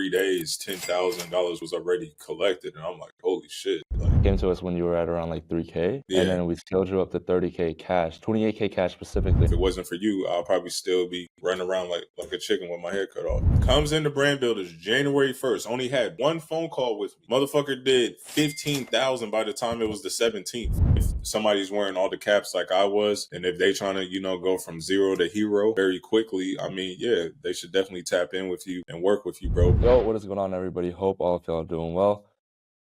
3 days, $10,000 was already collected, and I'm like, holy shit! Like, Came to us when you were at around like 3K, and yeah. then we scaled you up to 30K cash, 28K cash specifically. If it wasn't for you, I'll probably still be running around like a chicken with my head cut off. Comes into Brand Builders January 1st. Only had one phone call with me. Motherfucker did 15,000 by the time it was the 17th. If somebody's wearing all the caps like I was, and if they trying to, go from zero to hero very quickly, I mean, yeah, they should definitely tap in with you and work with you, bro. Yo, what is going on, everybody? Hope all of y'all are doing well.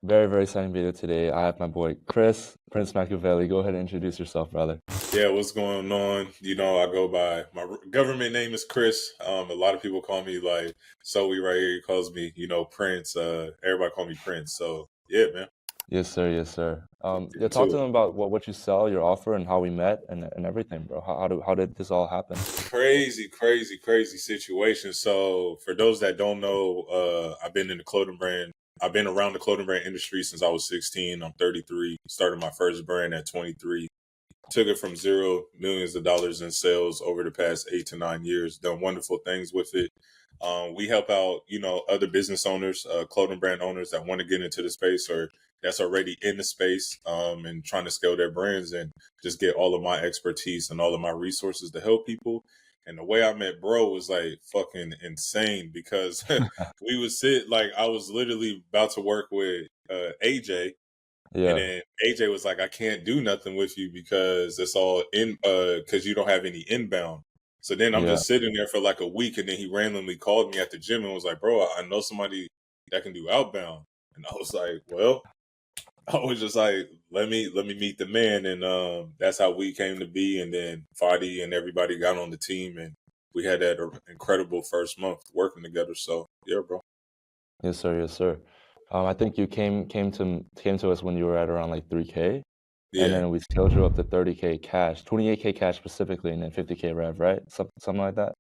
Very, very exciting video today. I have my boy Chris, Prince Machiavelli. Go ahead and introduce yourself, brother. Yeah, what's going on? I go by my government name is Chris. A lot of people call me like Zoe right here. He calls me, Prince. Everybody call me Prince. So yeah, man. Yes, sir. Yes, sir. Yeah, To talk to it. them about what you sell, your offer, and how we met, and everything, bro. How did this all happen? Crazy situation. So for those that don't know, I've been around the clothing brand industry since I was 16. I'm 33. Started my first brand at 23. Took it from zero, millions of dollars in sales over the past 8 to 9 years. Done wonderful things with it. We help out, other business owners, clothing brand owners that want to get into the space or that's already in the space, and trying to scale their brands and just get all of my expertise and all of my resources to help people. And the way I met bro was like fucking insane because we would sit like I was literally about to work with AJ. And Yeah, then AJ was like, I can't do nothing with you because it's all because you don't have any inbound. So then I'm yeah. just sitting there for like a week, and then he randomly called me at the gym and was like, bro, I know somebody that can do outbound. And I was like, well, I was just like, let me meet the man. And that's how we came to be. And then Fadi and everybody got on the team, and we had that incredible first month working together. So yeah, bro. Yes, sir. Yes, sir. I think you came to us when you were at around like 3K, and Yeah. then we scaled you up to 30K cash, 28K cash specifically, and then 50K rev, right? Something like that.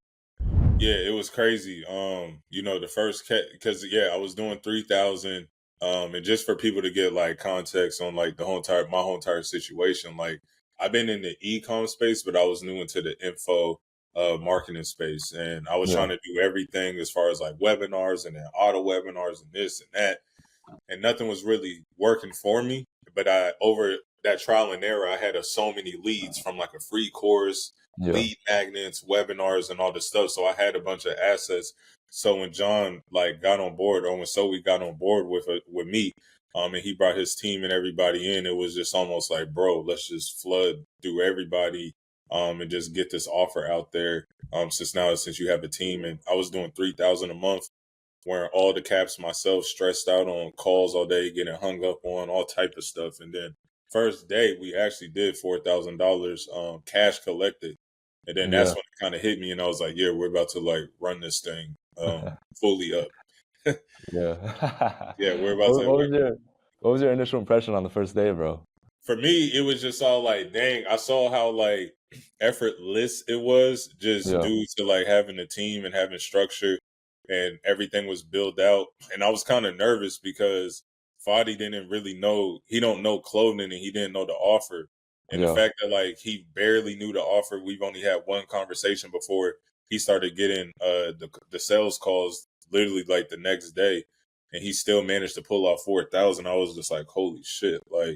Yeah, it was crazy. The first because I was doing 3,000. And just for people to get like context on like my whole entire situation, like I've been in the e-com space, but I was new into the info marketing space, and I was Yeah. trying to do everything as far as like webinars and then auto webinars and this and that, and nothing was really working for me. But over that trial and error, I had so many leads from like a free course, Yeah. lead magnets, webinars, and all this stuff. So I had a bunch of assets. So when John like got on board, or when Zoe got on board with me, and he brought his team and everybody in, it was just almost like, bro, let's just flood through everybody, and just get this offer out there. Since you have a team, and I was doing 3,000 a month, wearing all the caps myself, stressed out on calls all day, getting hung up on all type of stuff. And then first day we actually did $4,000 cash collected. And then that's Yeah. when it kind of hit me, and I was like, yeah, we're about to like run this thing fully up. Yeah. Yeah, we're about What, to what was your what was your initial impression on the first day, bro? for me, it was just all like, dang, I saw how like effortless it was just Yeah. due to like having a team and having structure, and everything was built out. And I was kind of nervous because Fadi didn't really know, he don't know clothing, and he didn't know the offer. And the Yeah. fact that like he barely knew the offer, we've only had one conversation before he started getting the sales calls literally like the next day, and he still managed to pull off 4,000. I was just like, holy shit. Like,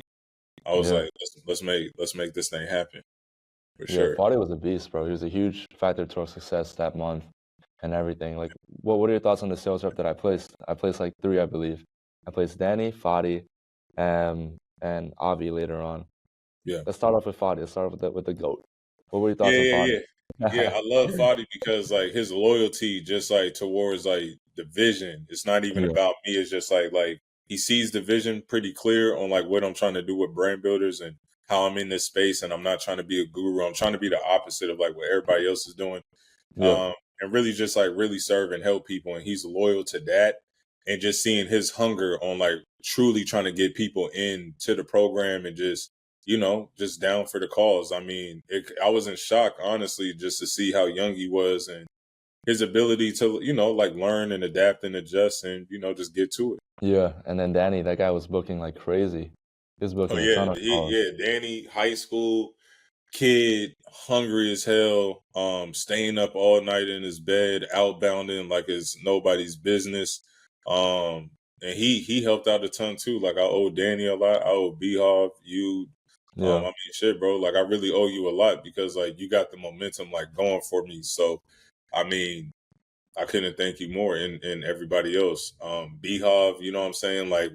I was Yeah. like, let's make this thing happen for Yeah. sure. Fadi was a beast, bro. He was a huge factor to our success that month and everything. Like, what are your thoughts on the sales rep that I placed? I placed like three, I believe. I placed Danny, Fadi, and Avi later on. Yeah. Let's start off with Fadi. Let's start with the GOAT. What were your Yeah, thoughts on yeah, Fadi? yeah. Yeah, I love Fadi because like his loyalty just like towards like the vision. It's not even Yeah. about me. It's just like he sees the vision pretty clear on like what I'm trying to do with brand builders and how I'm in this space, and I'm not trying to be a guru. I'm trying to be the opposite of like what everybody else is doing. Yeah. And really just like really serve and help people, and he's loyal to that, and just seeing his hunger on like truly trying to get people into the program and just down for the cause. I mean, I was in shock, honestly, just to see how young he was and his ability to, like learn and adapt and adjust and, just get to it. Yeah. And then Danny, that guy was booking like crazy. He was Oh booking a yeah, ton of calls. Danny, high school kid, hungry as hell, staying up all night in his bed, outbounding like it's nobody's business. And he helped out a ton too. Like I owe Danny a lot. I owe Behov, you. I Yeah, mean, shit, bro. Like I really owe you a lot because like you got the momentum like going for me. So, I mean, I couldn't thank you more, and everybody else. Behov, you know what I'm saying? Like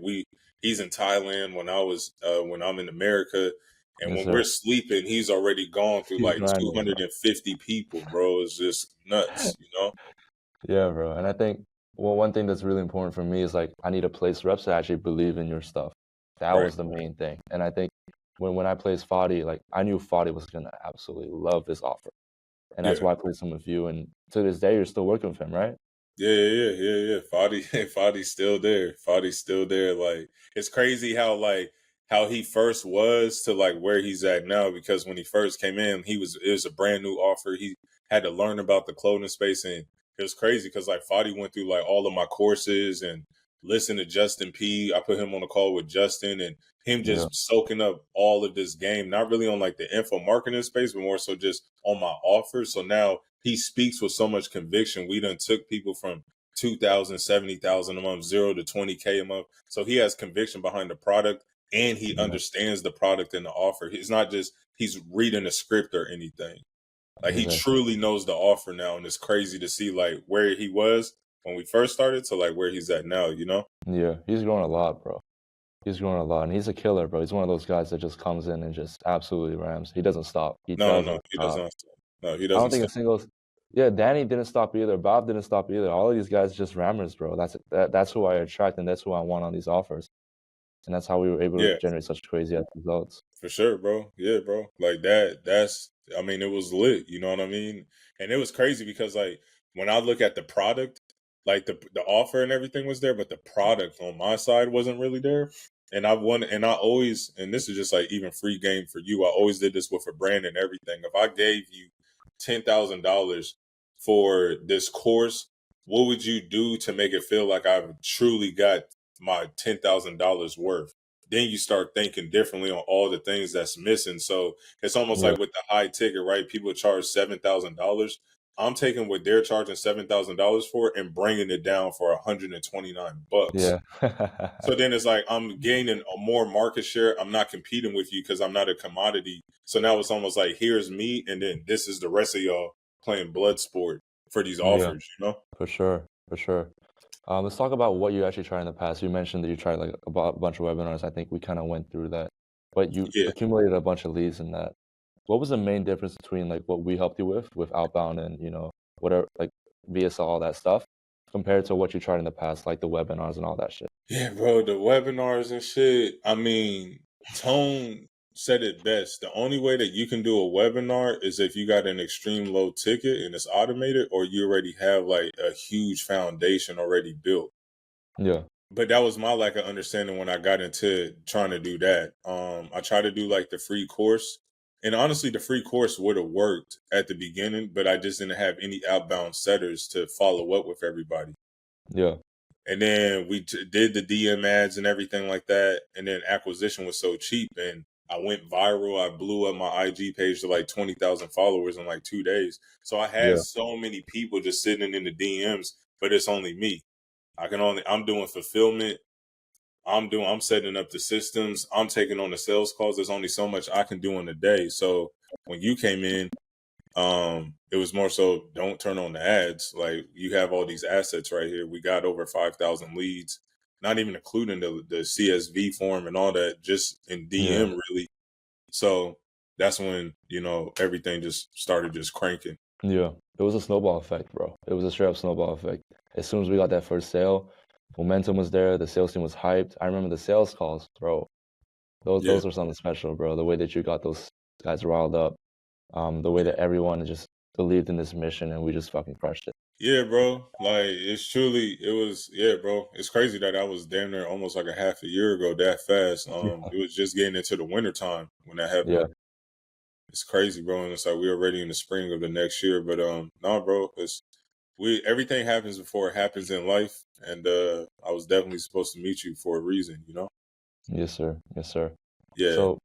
he's in Thailand when I'm in America, and yes, when sir. we're sleeping, he's already gone through He's like grinding, bro. 250 people, bro. It's just nuts, you know? Yeah, bro. And I think well, one thing that's really important for me is like I need to place reps to actually believe in your stuff. That Right. was the main thing. And I think when I placed Fadi, like I knew Fadi was gonna absolutely love this offer. And that's Yeah. why I placed him with you. And to this day, you're still working with him, right? Yeah. Fadi, Fadi's still there. Fadi's still there. Like it's crazy how he first was to like where he's at now. Because when he first came in, it was a brand new offer. He had to learn about the clothing space, and it was crazy because like Fadi went through like all of my courses and listened to Justin P. I put him on a call with Justin and him Yeah, just soaking up all of this game, not really on like the info marketing space, but more so just on my offers. So now he speaks with so much conviction. We done took people from 2,000, 70,000 a month, 0 to 20K a month. So he has conviction behind the product and he yeah, understands the product and the offer. It's not just he's reading a script or anything. Like he exactly. truly knows the offer now. And it's crazy to see like where he was when we first started to like where he's at now, you know? Yeah, he's grown a lot, bro. He's grown a lot, and he's a killer, bro. He's one of those guys that just comes in and just absolutely rams. He doesn't stop. He No, doesn't he stop. doesn't stop. No, he I don't doesn't think a stop. single. Yeah, Danny didn't stop either. Bob didn't stop either. All of these guys just rammers, bro. That's who I attract, and that's who I want on these offers, and that's how we were able to Yeah. generate such crazy ass results. For sure, bro. Yeah, bro. Like I mean, it was lit, you know what I mean? And it was crazy because like when I look at the product, like the offer and everything was there, but the product on my side wasn't really there. And I always, and this is just like even free game for you. I always did this with a brand and everything. If I gave you $10,000 for this course, what would you do to make it feel like I've truly got my $10,000 worth? Then you start thinking differently on all the things that's missing. So it's almost Yeah, like with the high ticket, right? People charge $7,000. I'm taking what they're charging $7,000 for and bringing it down for 129 bucks. yeah, So then it's like I'm gaining a more market share. I'm not competing with you because I'm not a commodity. So now it's almost like here's me, and then this is the rest of y'all playing blood sport for these yeah, offers. You know? for sure, for sure. Let's talk about what you actually tried in the past. You mentioned that you tried like a bunch of webinars. I think we kind of went through that, but you Yeah. accumulated a bunch of leads in that. What was the main difference between like what we helped you with Outbound and whatever like VSL all that stuff compared to what you tried in the past, like the webinars and all that shit? Yeah, bro, the webinars and shit. I mean, Tone said it best. The only way that you can do a webinar is if you got an extreme low ticket and it's automated, or you already have like a huge foundation already built. Yeah, But that was my lack of understanding when I got into trying to do that. I tried to do like the free course. And honestly, the free course would have worked at the beginning, but I just didn't have any outbound setters to follow up with everybody. yeah, And then did the DM ads and everything like that. And then acquisition was so cheap, and I went viral. I blew up my IG page to like 20,000 followers in like 2 days. So I had yeah, so many people just sitting in the DMs, but it's only me. I'm doing fulfillment. I'm setting up the systems. I'm taking on the sales calls. There's only so much I can do in a day. So when you came in, it was more so don't turn on the ads. Like you have all these assets right here. We got over 5,000 leads, not even including the CSV form and all that, just in yeah, DM really. So that's when, everything just started just cranking. yeah. It was a snowball effect, bro. It was a straight up snowball effect. As soon as we got that first sale, momentum was there. The sales team was hyped. I remember the sales calls, bro. Those Yeah. those were something special, bro. The way that you got those guys riled up, the way that everyone just believed in this mission, and we just fucking crushed it. Yeah, bro. Like it was, yeah, bro. It's crazy that I was damn near almost like a half a year ago that fast. It was just getting into the winter time when that happened. Yeah, It's crazy, bro. And it's like we're already in the spring of the next year. But no, bro, it's everything happens before it happens in life. And I was definitely supposed to meet you for a reason, you know? yes, sir, yes, sir. Yeah. So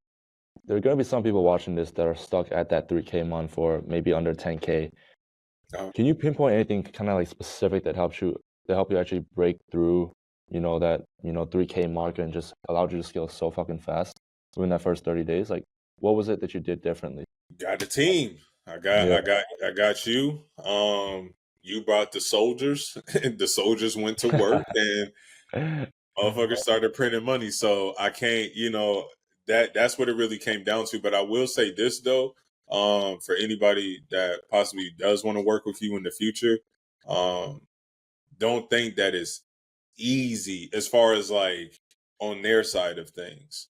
there are gonna be some people watching this that are stuck at that 3K month or maybe under 10K. Uh, Can you pinpoint anything kind of like specific that helps you that helped you actually break through, that 3K mark and just allowed you to scale so fucking fast within that first 30 days? Like, what was it that you did differently? Got the team. Yeah. I got you. You brought the soldiers, and the soldiers went to work, and motherfuckers started printing money. So I can't, that's what it really came down to. But I will say this though, for anybody that possibly does want to work with you in the future, um, don't think that it's easy as far as like on their side of things,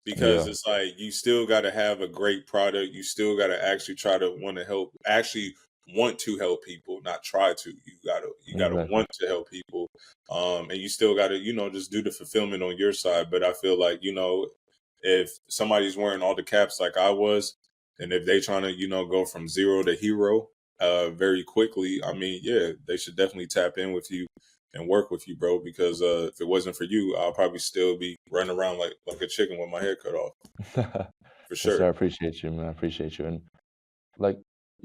because Yeah, it's like you still got to have a great product. You still got to actually try to want to help, actually want to help people, not try to. You gotta exactly. want to help people, and you still got to just do the fulfillment on your side. But I feel like if somebody's wearing all the caps like I was, and if they trying to go from zero to hero very quickly, I mean, yeah, they should definitely tap in with you and work with you, bro. Because if it wasn't for you, I'll probably still be running around like a chicken with my head cut off, for Yes, sir. I sure. appreciate you, man. I appreciate you. And like,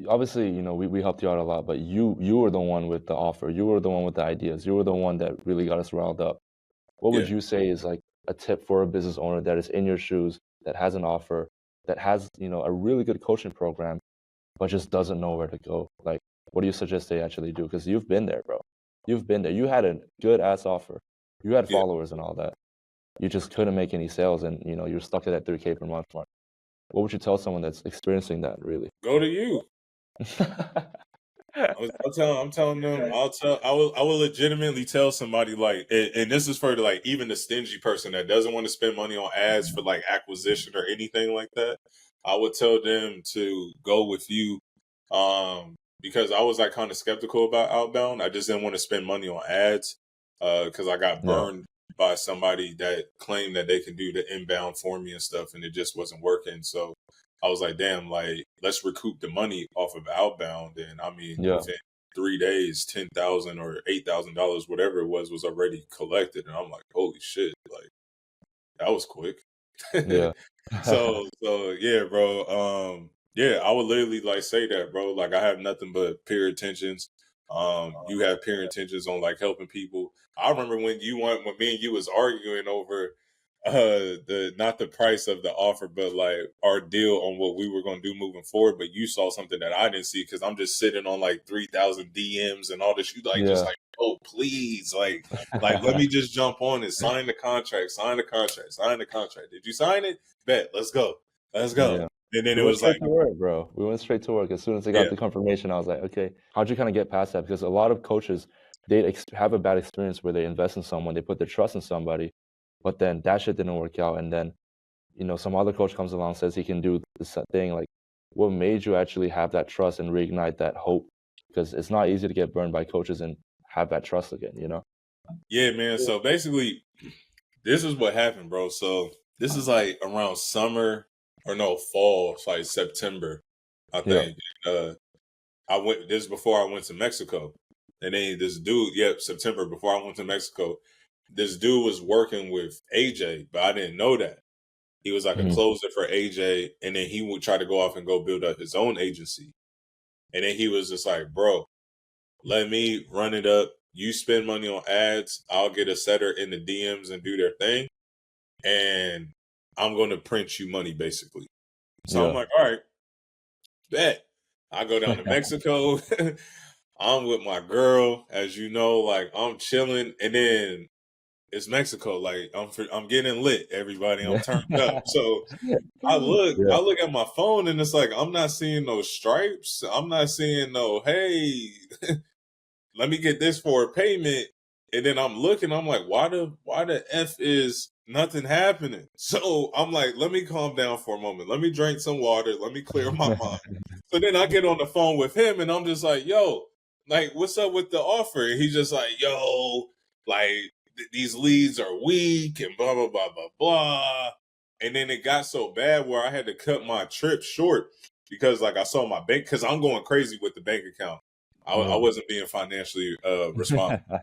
obviously, we helped you out a lot, but you were the one with the offer. You were the one with the ideas. You were the one that really got us riled up. What would Yeah, you say is like a tip for a business owner that is in your shoes, that has an offer, that has, a really good coaching program, but just doesn't know where to go? Like, what do you suggest they actually do? Because you've been there, bro. You've been there. You had a good ass offer. You had yeah. followers and all that. You just couldn't make any sales, and you're stuck at that 3K per month mark. What would you tell someone that's experiencing that really? Go to you. I'm telling them. I will legitimately tell somebody like, and this is for like even the stingy person that doesn't want to spend money on ads for like acquisition or anything like that. I would tell them to go with you, because I was like kind of skeptical about Outbound. I just didn't want to spend money on ads, because I got Yeah, burned by somebody that claimed that they can do the inbound for me and stuff, and it just wasn't working. So I was like, damn, like let's recoup the money off of Outbound. And I mean, yeah, within 3 days, $10,000 or $8,000, whatever it was already collected. And I'm like, holy shit, like that was quick. yeah, So yeah, bro. Yeah, I would literally like say that, bro. Like I have nothing but pure intentions. You have pure intentions on like helping people. I remember when me and you was arguing over the not the price of the offer, but like our deal on what we were gonna do moving forward. But you saw something that I didn't see because I'm just sitting on like 3,000 DMs and all this. You like just yeah. like, oh please, like let me just jump on and sign the contract, sign the contract, sign the contract. Did you sign it? Bet, let's go. Let's go. Yeah. And then We it went was like, straight to work, bro. We went straight to work. As soon as I got yeah, the confirmation, I was like, okay, how'd you kind of get past that? Because a lot of coaches, they have a bad experience where they invest in someone, they put their trust in somebody, but then that shit didn't work out. And then, some other coach comes along, says he can do this thing. Like, what made you actually have that trust and reignite that hope? Because it's not easy to get burned by coaches and have that trust again? yeah, man. So basically, this is what happened, bro. So this is like around summer or no, fall. It's like September, I Yeah. think. I went this is before I went to Mexico. And then this dude, yep, September before I went to Mexico, this dude was working with AJ, but I didn't know that. He was like a Mhm. closer for AJ, and then he would try to go off and go build up his own agency. And then he was just like, bro, let me run it up. You spend money on ads, I'll get a setter in the DMs and do their thing, and I'm going to print you money basically. So I'm Yeah. like, all right, bet. I go down to Mexico. I'm with my girl, as you know, like I'm chilling, and then it's Mexico. Like I'm getting lit, everybody. I'm Yeah. turned up. So Yeah. I look at my phone, and it's like I'm not seeing no stripes. I'm not seeing no, hey, let me get this for a payment. And then I'm looking, I'm like, why the F is nothing happening? So I'm like, let me calm down for a moment. Let me drink some water. Let me clear my mind. So then I get on the phone with him and I'm just like, yo, like, what's up with the offer? And he's just like, yo, like, these leads are weak and blah, blah, blah, blah, blah. And then it got so bad where I had to cut my trip short because, like, I saw my bank, because I'm going crazy with the bank account. I Yeah. wasn't being financially responsible.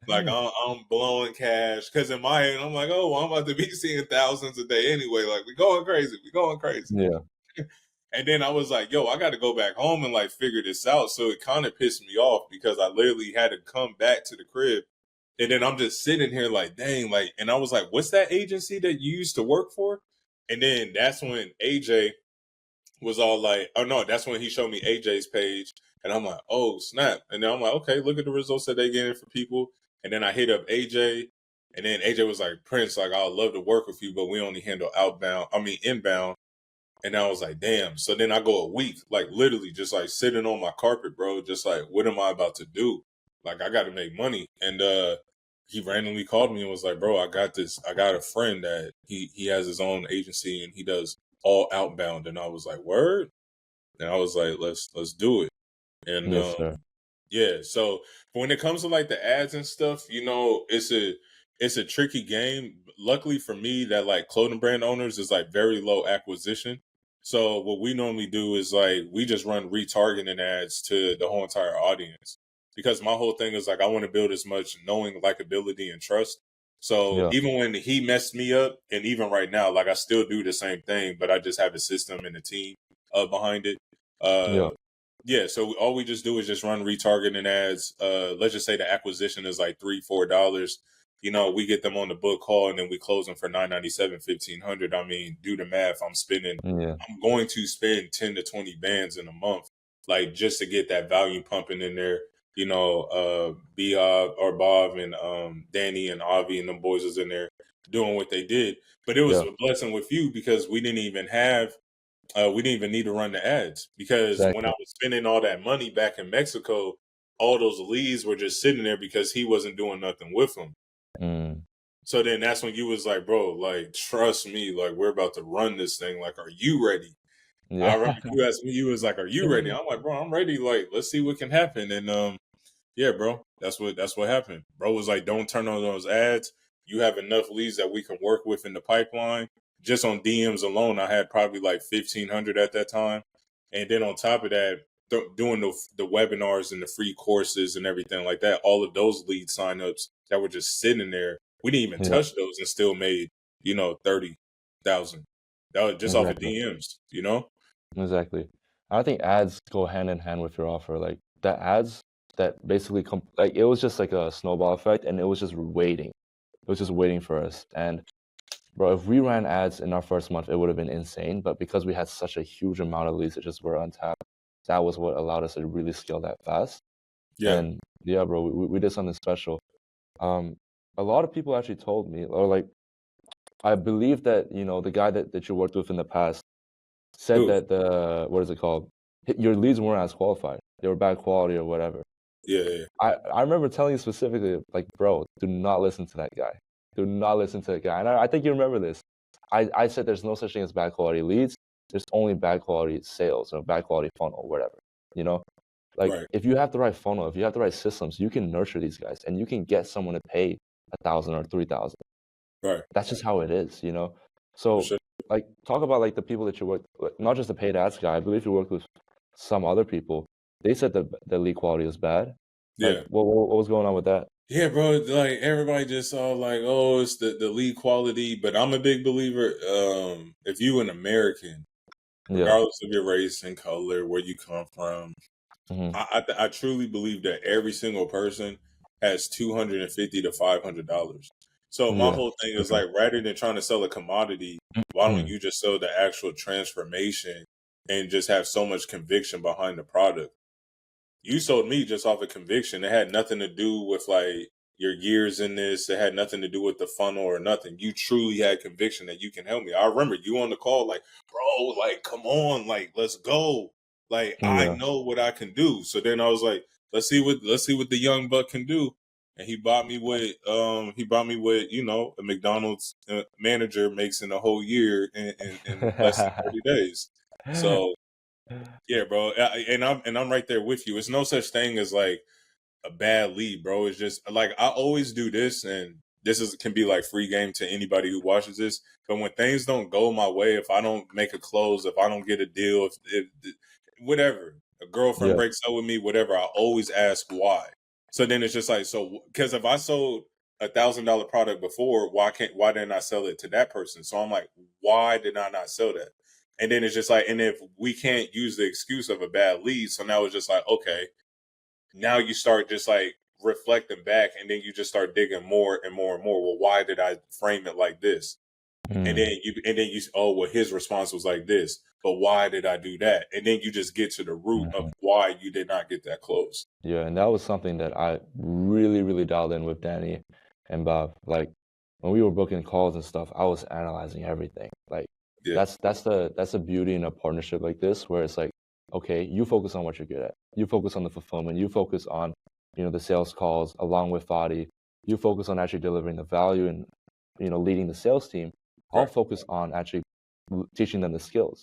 Like I'm blowing cash because in my head I'm like, oh, well, I'm about to be seeing thousands a day anyway. Like we going crazy, we going crazy. Yeah. And then I was like, yo, I got to go back home and like figure this out. So it kind of pissed me off because I literally had to come back to the crib And then I'm just sitting here like, dang, like, and I was like, what's that agency that you used to work for? And then that's when AJ was all like, oh no, that's when he showed me AJ's page. And I'm like, oh snap. And then I'm like, okay, look at the results that they getting for people. And then I hit up AJ. And then AJ was like, Prince, like, I'd love to work with you, but we only handle inbound. And I was like, damn. So then I go a week, like literally just like sitting on my carpet, bro. Just like, what am I about to do? Like, I got to make money. And he randomly called me and was like, bro, I got this. I got a friend that he has his own agency and he does all outbound. And I was like, word? And I was like, let's do it. And Yes, sir. yeah, so when it comes to like the ads and stuff, you know, it's a tricky game. Luckily for me, that like clothing brand owners is like very low acquisition. So what we normally do is like we just run retargeting ads to the whole entire audience. Because my whole thing is like I want to build as much knowing, likability, and trust. So Yeah, even when he messed me up, and even right now, like I still do the same thing, but I just have a system and a team behind it. yeah, Uh, yeah, so all we just do is just run retargeting ads. Let's just say the acquisition is like $3-4. You know, we get them on the book call and then we close them for $997, 1,500. I mean, do the math. yeah, I'm going to spend 10 to 20 bands in a month, like just to get that volume pumping in there. You know, or Bob and Danny and Avi and them boys was in there doing what they did. But it was yeah. a blessing with you because we didn't even need to run the ads because when I Exactly. was spending all that money back in Mexico, all those leads were just sitting there because he wasn't doing nothing with them. Mm, So then that's when you was like, bro, like, trust me, like, we're about to run this thing. Like, are you ready? I yeah. remember you asked me, you was like, are you ready? I'm like, bro, I'm ready. Like, let's see what can happen. And yeah, bro, that's what happened. Bro was like, don't turn on those ads. You have enough leads that we can work with in the pipeline. Just on DMs alone, I had probably like 1,500 at that time, and then on top of that, doing the webinars and the free courses and everything like that. All of those lead signups that were just sitting there, we didn't even Yeah, touch those and still made 30,000. That was just off of exactly. DMs. You know? Exactly. I think ads go hand in hand with your offer. Like the ads that basically like it was just like a snowball effect and it was just waiting. It was just waiting for us. And bro, if we ran ads in our first month, it would have been insane. But because we had such a huge amount of leads that just were untapped, that was what allowed us to really scale that fast. Yeah. And yeah, bro, we did something special. Um, a lot of people actually told me, or like, I believe that, the guy that you worked with in the past said Who? that what is it called? Your leads weren't as qualified. They were bad quality or whatever. Yeah. Yeah. I remember telling you specifically, like, bro, do not listen to that guy. Do not listen to that guy. And I think you remember this. I said there's no such thing as bad quality leads. There's only bad quality sales or bad quality funnel or whatever. You know, like Right. if you have the right funnel, if you have the right systems, you can nurture these guys and you can get someone to pay 1,000 or 3,000. Right. That's just how it is. For So sure. like talk about like the people that you work with, not just the paid ads guy. I believe you worked with some other people. They said the lead quality was bad. Like Yeah. what was going on with that? Yeah, bro. Like everybody just all like, oh, it's the lead quality. But I'm a big believer. If you an American, Yeah. regardless of your race and color, where you come from, Hmm. I truly believe that every single person has $250 to $500. So my Yeah. whole thing For is sure. like, rather than trying to sell a commodity, why don't Mm. you just sell the actual transformation and just have so much conviction behind the product? You sold me just off of conviction. It had nothing to do with like your years in this. It had nothing to do with the funnel or nothing. You truly had conviction that you can help me. I remember you on the call, like, bro, like, come on, like, let's go. Like, I Yeah. know what I can do. So then I was like, let's see what the young buck can do. And he bought me with a McDonald's manager makes in a whole year in less than 30 days. So yeah, bro, and I'm right there with you. It's no such thing as like a bad lead, bro. It's just like I always do this, and this is can be like free game to anybody who watches this. But when things don't go my way, if I don't make a close, if I don't get a deal, if whatever, a girlfriend Yeah. breaks up with me, whatever, I always ask why. So then it's just like because if I sold $1,000 product before, why didn't I sell it to that person? So I'm like, why did I not sell that? And then it's just like, and if we can't use the excuse of a bad lead, so now it's just like, okay, now you start just like reflecting back, and then you just start digging more and more and more. Well, why did I frame it like this? And then you oh, well, his response was like this, but why did I do that? And then you just get to the root of why you did not get that close. Yeah, and that was something that I really, really dialed in with Danny and Bob. Like when we were booking calls and stuff, I was analyzing everything. Like Yeah, that's the beauty in a partnership like this, where it's like, okay, you focus on what you're good at. You focus on the fulfillment. You focus on, the sales calls along with Fadi. You focus on actually delivering the value and, leading the sales team. I'll right, focus on actually teaching them the skills.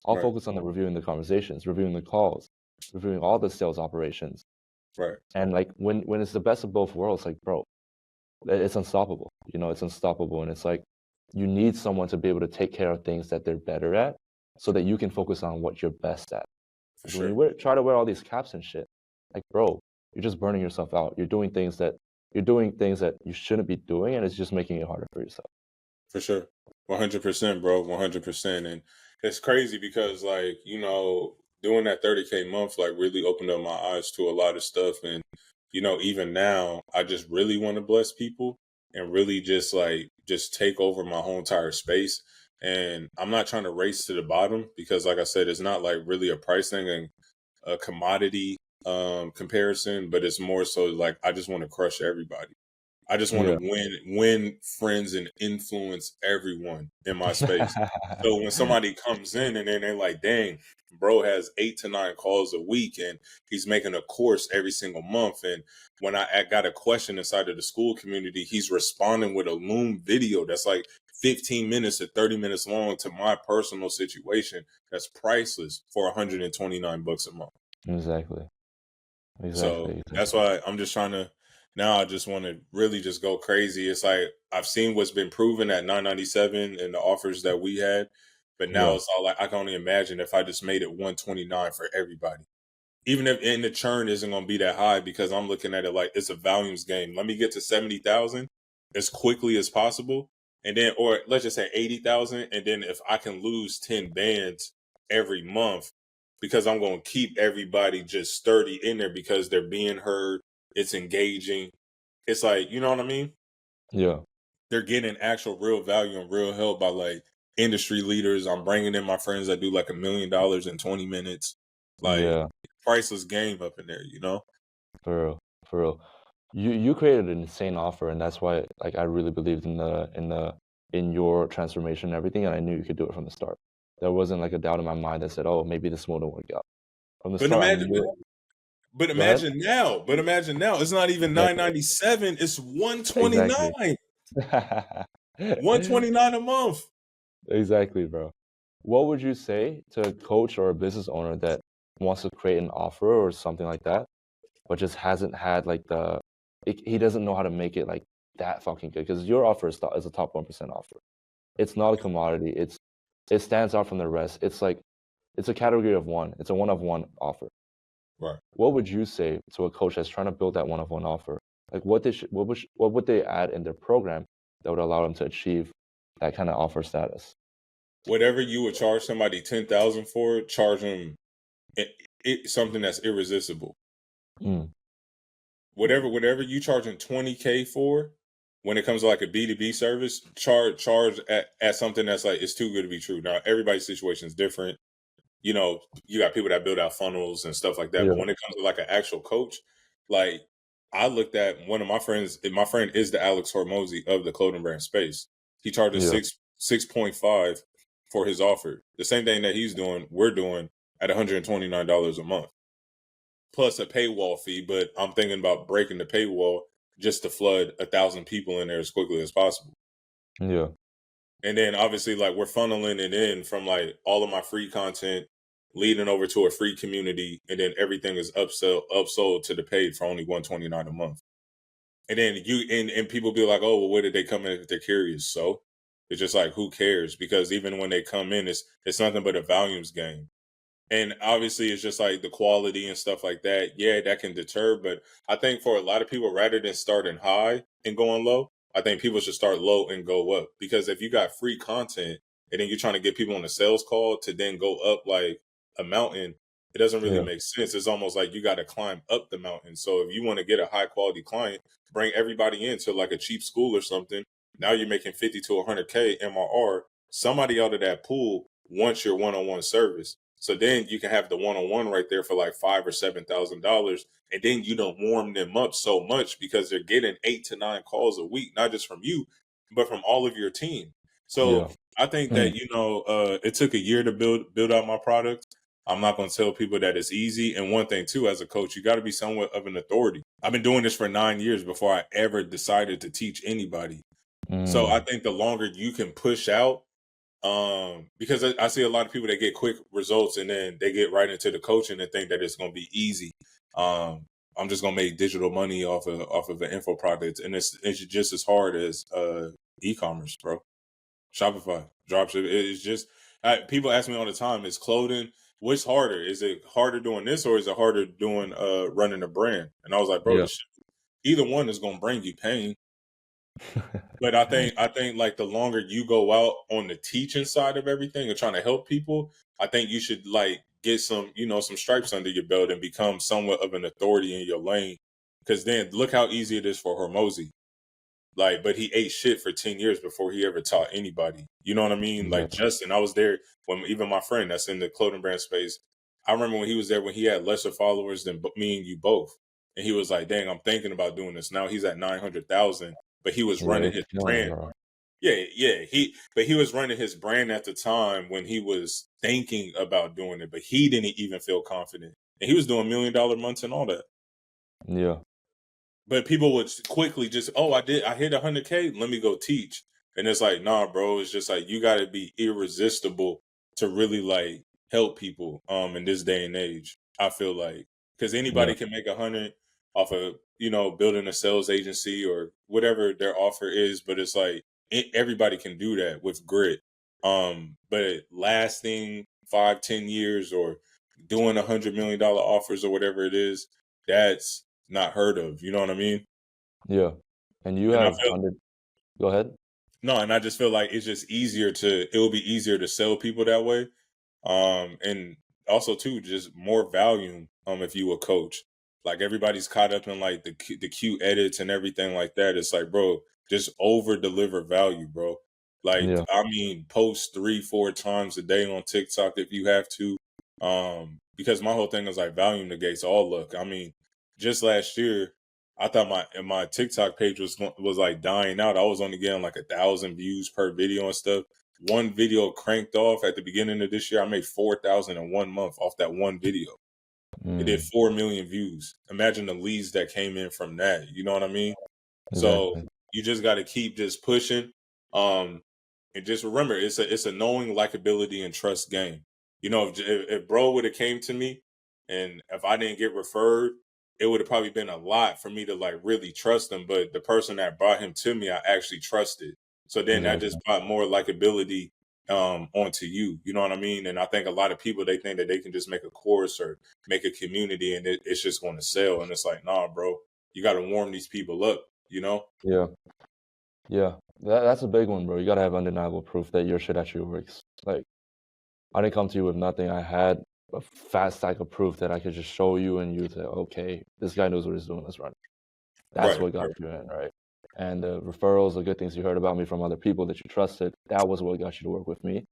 I'll right, focus on the reviewing the conversations, reviewing the calls, reviewing all the sales operations. right, And like when it's the best of both worlds, like bro, it's unstoppable. It's unstoppable, and it's like you need someone to be able to take care of things that they're better at, so that you can focus on what you're best at. for Because when sure. you try to wear all these caps and shit, like bro, you're just burning yourself out. You're doing things that you shouldn't be doing, and it's just making it harder for yourself. For sure. 100%, bro. 100%. And it's crazy because, like, doing that 30K month, like, really opened up my eyes to a lot of stuff. And, even now, I just really want to bless people and really just take over my whole entire space. And I'm not trying to race to the bottom because, like I said, it's not like really a price thing and a commodity comparison, but it's more so like I just want to crush everybody. I just want to Yeah. win friends and influence everyone in my space. So when somebody comes in and then they're like, dang, bro has 8 to 9 calls a week and he's making a course every single month. And when I got a question inside of the school community, he's responding with a Loom video that's like 15 minutes to 30 minutes long to my personal situation. That's priceless for $129 a month. Exactly. So Exactly. that's Exactly. why I'm just trying to now. I just want to really just go crazy. It's like I've seen what's been proven at 997 and the offers that we had, but now Yeah. it's all like I can only imagine if I just made it 129 for everybody. Even if the churn isn't going to be that high because I'm looking at it like it's a volumes game. Let me get to 70,000 as quickly as possible, and then or let's just say 80,000, and then if I can lose 10 bands every month because I'm going to keep everybody just sturdy in there because they're being heard, it's engaging. It's like, you know what I mean? Yeah. They're getting actual real value and real help by like industry leaders. I'm bringing in my friends that do like $1 million in 20 minutes. Like Yeah. priceless game up in there. For real. For real. You created an insane offer, and that's why like I really believed in your transformation and everything, and I knew you could do it from the start. There wasn't like a doubt in my mind that said, "Oh, maybe this won't work out." From the But start, I knew imagine, but, it. but Go ahead. imagine now. But imagine now. It's not even Exactly. 997. It's 129. Exactly. 129 a month. Exactly, bro. What would you say to a coach or a business owner that wants to create an offer or something like that, but just hasn't had like he doesn't know how to make it like that fucking good? Because your offer is a top 1% offer. It's not a commodity. It stands out from the rest. It's like it's a category of one. It's a one of one offer. Right. What would you say to a coach that's trying to build that one of one offer? Like what would they add in their program that would allow them to achieve that kind of offer status? Whatever you would charge somebody 10,000 for, charge them something that's irresistible. Mm, Whatever you charging 20K for, when it comes to like a B2B service, charge at something that's like it's too good to be true. Now everybody's situation is different. You got people that build out funnels and stuff like that. But yeah, when it comes to like an actual coach, like I looked at one of my friends, and my friend is the Alex Hormozy of the clothing brand space. He charges yeah, 6.5 for his offer. The same thing that we're doing at $129 a month. Plus a paywall fee, but I'm thinking about breaking the paywall just to flood 1,000 people in there as quickly as possible. yeah, And then obviously like we're funneling it in from like all of my free content leading over to a free community, and then everything is upsold to the paid for only 129 a month. And then and people be like, oh, well, where did they come in if they're curious? So it's just like who cares? Because even when they come in, it's nothing but a volumes game. And obviously, it's just like the quality and stuff like that. Yeah, that can deter. But I think for a lot of people, rather than starting high and going low, I think people should start low and go up. Because if you got free content and then you're trying to get people on a sales call to then go up like a mountain, It doesn't really Yeah. make sense. It's almost like you got to climb up the mountain. So if you want to get a high quality client, bring everybody into like a cheap school or something. Now you're making 50 to 100K MRR. Somebody out of that pool wants your one-on-one service. So then you can have the one-on-one right there for like $5,000 or $7,000, and then you don't warm them up so much because they're getting 8 to 9 calls a week, not just from you, but from all of your team. So Yeah. I think Mm. that it took a year to build out my product. I'm not going to tell people that it's easy. And one thing too, as a coach, you got to be somewhat of an authority. I've been doing this for 9 years before I ever decided to teach anybody. So I Mm. think the longer you can push out, because I see a lot of people that get quick results and then they get right into the coaching and think that it's going to be easy. I'm just going to make digital money off of an info product, and it's just as hard as e-commerce, bro. Shopify, dropship. It's just people ask me all the time: is clothing which harder? Is it harder doing this or is it harder doing running a brand? And I was like, bro, Yeah. this shit, either one is going to bring you pain. But I think like the longer you go out on the teaching side of everything and trying to help people, I think you should like get some stripes under your belt and become somewhat of an authority in your lane. Because then look how easy it is for Hormozy. Like, but he ate shit for 10 years before he ever taught anybody. You know what I mean? Like Yeah. Justin, I was there when even my friend that's in the clothing brand space. I remember when he was there when he had lesser followers than me and you both. And he was like, dang, I'm thinking about doing this. Now he's at 900,000, but he was Yeah. running It's his killing it, brand. bro. Yeah, yeah. He was running his brand at the time when he was thinking about doing it, but he didn't even feel confident. And he was doing $1 million months and all that. Yeah. But people would quickly just, oh, I hit 100K. Let me go teach. And it's like, nah, bro. It's just like you got to be irresistible to really like help people. In this day and age, I feel like because Yeah. anybody can make 100 off of building a sales agency or whatever their offer is. But it's like everybody can do that with grit. But lasting 5, 10 years or doing $100 million offers or whatever it is, that's not heard of. You know what I mean? Yeah. And you And I have feel under. Go ahead. no, and I just feel like it's just it will be easier to sell people that way. And also too, just more volume. If you a coach, like everybody's caught up in like the cute edits and everything like that. It's like, bro, just over deliver value, bro. Like, Yeah. I mean, post 3, 4 times a day on TikTok if you have to. Because my whole thing is like volume negates all luck. I mean, just last year, I thought my TikTok page was like dying out. I was only getting like 1,000 views per video and stuff. One video cranked off at the beginning of this year. I made 4,000 in 1 month off that one video. It did Mm. 4 million views. Imagine the leads that came in from that. You know what I mean? So Exactly. you just got to keep just pushing. Um, and just remember, it's a knowing, likability, and trust game. If bro would have came to me, and if I didn't get referred, it would have probably been a lot for me to like really trust him. But the person that brought him to me, I actually trusted. So then that just Exactly. brought more likability onto you. You know what I mean? And I think a lot of people they think that they can just make a course or make a community and it's just going to sell. And it's like, nah, bro, you got to warm these people up. You know? Yeah. Yeah. That's a big one, bro. You gotta have undeniable proof that your shit actually works. Like, I didn't come to you with nothing. I had a fast stack of proof that I could just show you, and you say, okay, this guy knows what he's doing. Let's run. That's Right. what got you in, right? And the referrals, the good things you heard about me from other people that you trusted, that was what got you to work with me.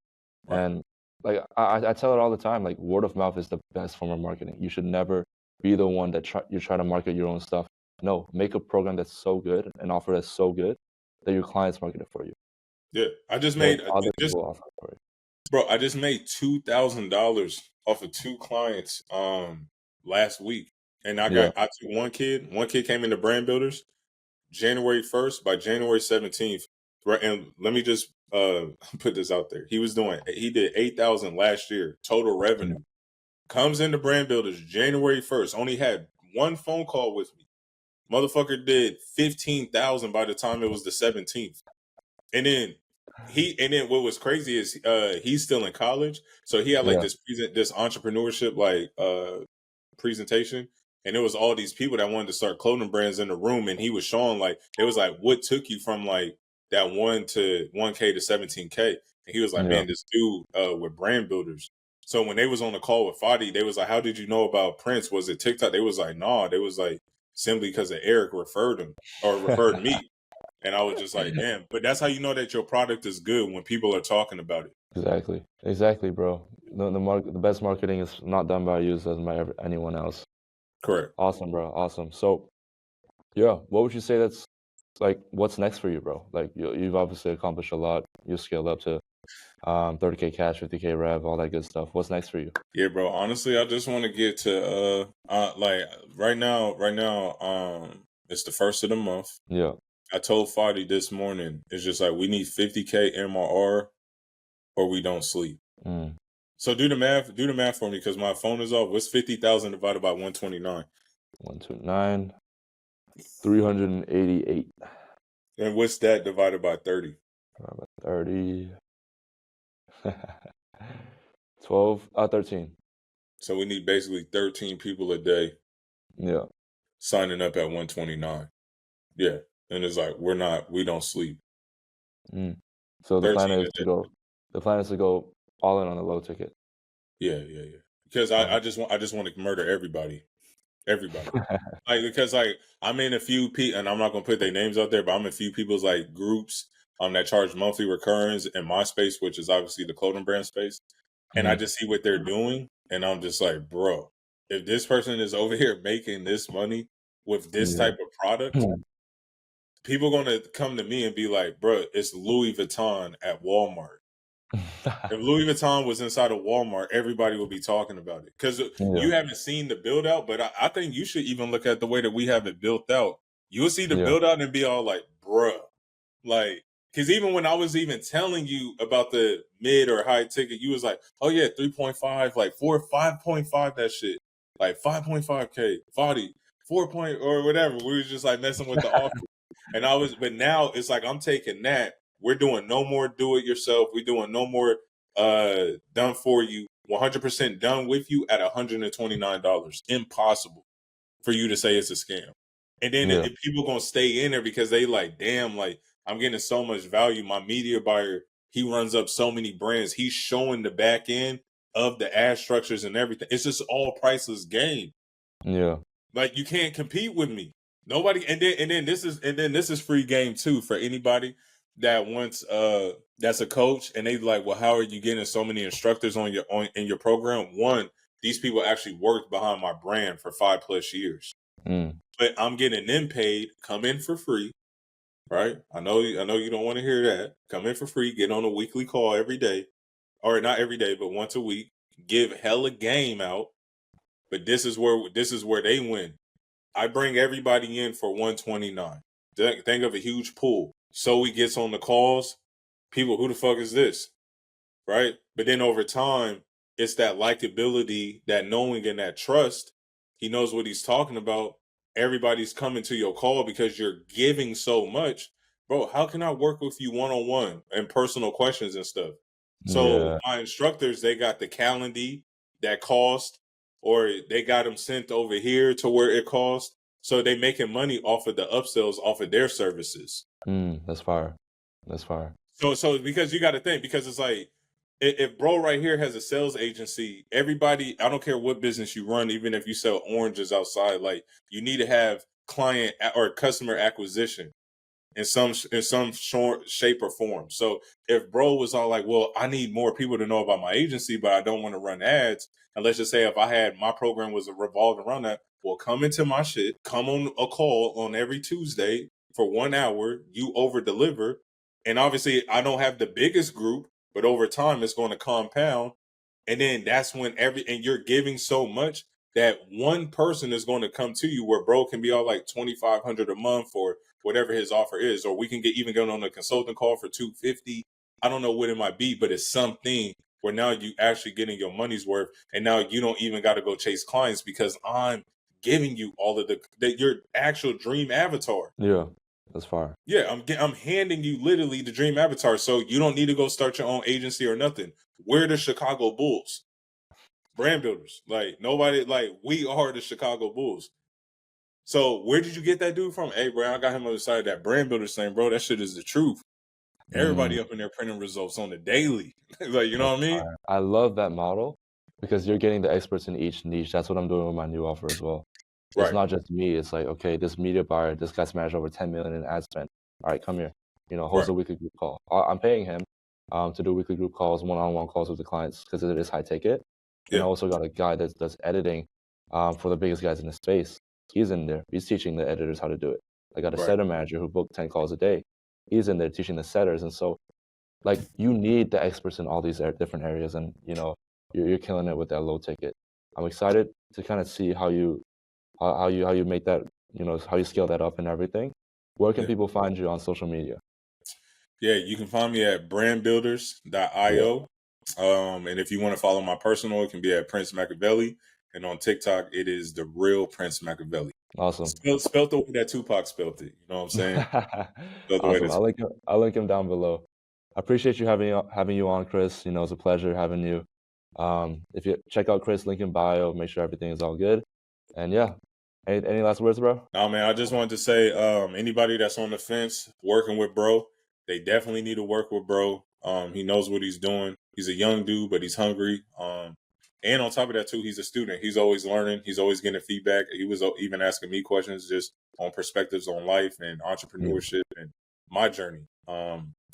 Right. And like I tell it all the time, like word of mouth is the best form of marketing. You should never be the one that you're trying to market your own stuff. No, make a program that's so good, an offer that's so good that your clients market it for you, Yeah. I just or made other just people offer it for you. bro. I just made $2,000 off of 2 clients last week, and Yeah. I took one kid. One kid came into Brand Builders January 1st. By January 17th, right? And let me just put this out there. He did 8,000 last year total Mm. revenue. Comes into Brand Builders January 1st. Only had one phone call with me. Motherfucker did 15,000 by the time it was the 17th. And then what was crazy is he's still in college. So he had like Yeah. this entrepreneurship like presentation. And it was all these people that wanted to start clothing brands in the room. And he was showing like it was like what took you from like that 1K to 17K. And he was like, Yeah. man, this dude with brand builders. So when they was on the call with Fadi, they was like, "How did you know about Prince? Was it TikTok?" They was like, "Nah." They was like, "Simply because of Eric referred him or referred me." And I was just like, "Damn!" But that's how you know that your product is good when people are talking about it. Exactly, bro. The best marketing is not done by you, it's done by anyone else. Correct. Awesome, bro. Awesome. So, yeah, what would you say that's like what's next for you, bro? Like you've obviously accomplished a lot. You scaled up to 30K cash, 50K rev, all that good stuff. What's next for you? Yeah, bro. Honestly, I just want to get to like right now, it's the first of the month. Yeah. I told Fadi this morning, it's just like we need 50K MRR or we don't sleep. Mm. So do the math for me because my phone is off. What's 50,000 divided by 129? 129, 388. And what's that divided by 30? 30. 12, 13. So we need basically 13 people a day Yeah. signing up at 129. Yeah. And it's like we don't sleep. Mm. So 13 a day. the plan is to go all in on the low ticket. Yeah. Because I just want to murder everybody. Like because like I'm in a few people, and I'm not gonna put their names out there, but I'm in a few people's like groups that charge monthly recurrence in my space, which is obviously the clothing brand space. And I just see what they're doing, and I'm just like, bro, if this person is over here making this money with this Yeah. type of product, people gonna come to me and be like, bro, it's Louis Vuitton at Walmart. If Louis Vuitton was inside of Walmart, everybody would be talking about it because Yeah. you haven't seen the build out. But I think you should even look at the way that we have it built out. You'll see the Yeah. build out and be all like, bruh. Like, because even when I was even telling you about the mid or high ticket, you was like, oh yeah, 3.5, like 5.5, that shit. Like 5.5K, 40, 4 point or whatever. We was just like messing with the offer. But now it's like I'm taking that. We're doing no more do it yourself. We're doing no more done for you, 100% done with you at $129. Impossible for you to say it's a scam. And then Yeah. people gonna stay in there because they like, damn, like I'm getting so much value. My media buyer, he runs up so many brands. He's showing the back end of the ad structures and everything. It's just all priceless game. Yeah. Like you can't compete with me. Nobody. And then this is free game too for anybody that wants that's a coach and they like, well, how are you getting so many instructors in your program? One, these people actually worked behind my brand for 5+ years. But I'm getting them paid, come in for free, right? I know you don't want to hear that. Come in for free, get on a weekly call every day. Or not every day, but once a week. Give hella game out. But this is where they win. I bring everybody in for 129. Think of a huge pool. So he gets on the calls. People, who the fuck is this? Right? But then over time, it's that likability, that knowing, and that trust. He knows what he's talking about. Everybody's coming to your call because you're giving so much. Bro, how can I work with you one-on-one and personal questions and stuff? So Yeah. my instructors, they got the calendar that cost, or they got them sent over here to where it cost. So they making money off of the upsells off of their services. That's fire. That's fire. So because you got to think, because it's like if bro right here has a sales agency, everybody, I don't care what business you run, even if you sell oranges outside, like you need to have client or customer acquisition in some short shape or form. So if bro was all like, well, I need more people to know about my agency, but I don't want to run ads. And let's just say if I had my program was revolved around that, well, come into my shit, come on a call on every Tuesday for 1 hour, you over deliver. And obviously I don't have the biggest group, but over time it's going to compound. And then that's when and you're giving so much that one person is going to come to you where bro can be all like 2,500 a month or whatever his offer is, or we can even get on a consulting call for 250. I don't know what it might be, but it's something where now you actually getting your money's worth, and now you don't even got to go chase clients because I'm giving you all of your actual dream avatar. Yeah. That's fire. Yeah, I'm handing you literally the dream avatar, so you don't need to go start your own agency or nothing. We're the Chicago Bulls, brand builders. Like nobody, like we are the Chicago Bulls. So where did you get that dude from? Hey, bro, I got him on the side of that brand builder saying, bro, that shit is the truth. Everybody up in there printing results on the daily. Like, you know That's what I mean? fire. I love that model because you're getting the experts in each niche. That's what I'm doing with my new offer as well. It's Right. not just me. It's like, okay, this media buyer, this guy's managed over 10 million in ad spend. All right, come here. Host Right. a weekly group call. I'm paying him to do weekly group calls, one-on-one calls with the clients because it is high ticket. And Yeah. I also got a guy that does editing for the biggest guys in the space. He's in there. He's teaching the editors how to do it. I got a Right. setter manager who booked 10 calls a day. He's in there teaching the setters. And so, like, you need the experts in all these different areas, and you're killing it with that low ticket. I'm excited to kind of see how you make that, how you scale that up and everything. Where can Yeah. people find you on social media? Yeah, you can find me at Yeah, brandbuilders.io. And if you want to follow my personal, it can be at Prince Machiavelli. And on TikTok, it is the real Prince Machiavelli. awesome. Spelled the way that Tupac spelled it. You know what I'm saying? Spelled the way Awesome. that. I'll link him down below. I appreciate you having you on, Chris. It's a pleasure having you. If you check out Chris, link in bio, make sure everything is all good. And yeah, any last words, bro? No, man, I just wanted to say, anybody that's on the fence working with bro, they definitely need to work with bro. He knows what he's doing. He's a young dude, but he's hungry. And on top of that too, he's a student. He's always learning. He's always getting feedback. He was even asking me questions just on perspectives on life and Yeah, entrepreneurship and my journey.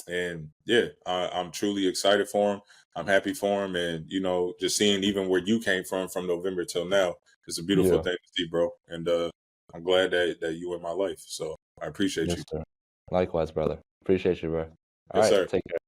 And yeah, I'm truly excited for him. I'm happy for him, and just seeing even where you came from November till now, it's a beautiful yeah, thing to see, bro. And I'm glad that you in my life. So I appreciate yes, you. sir. Likewise, brother. Appreciate you, bro. All Yes, right, sir. take care.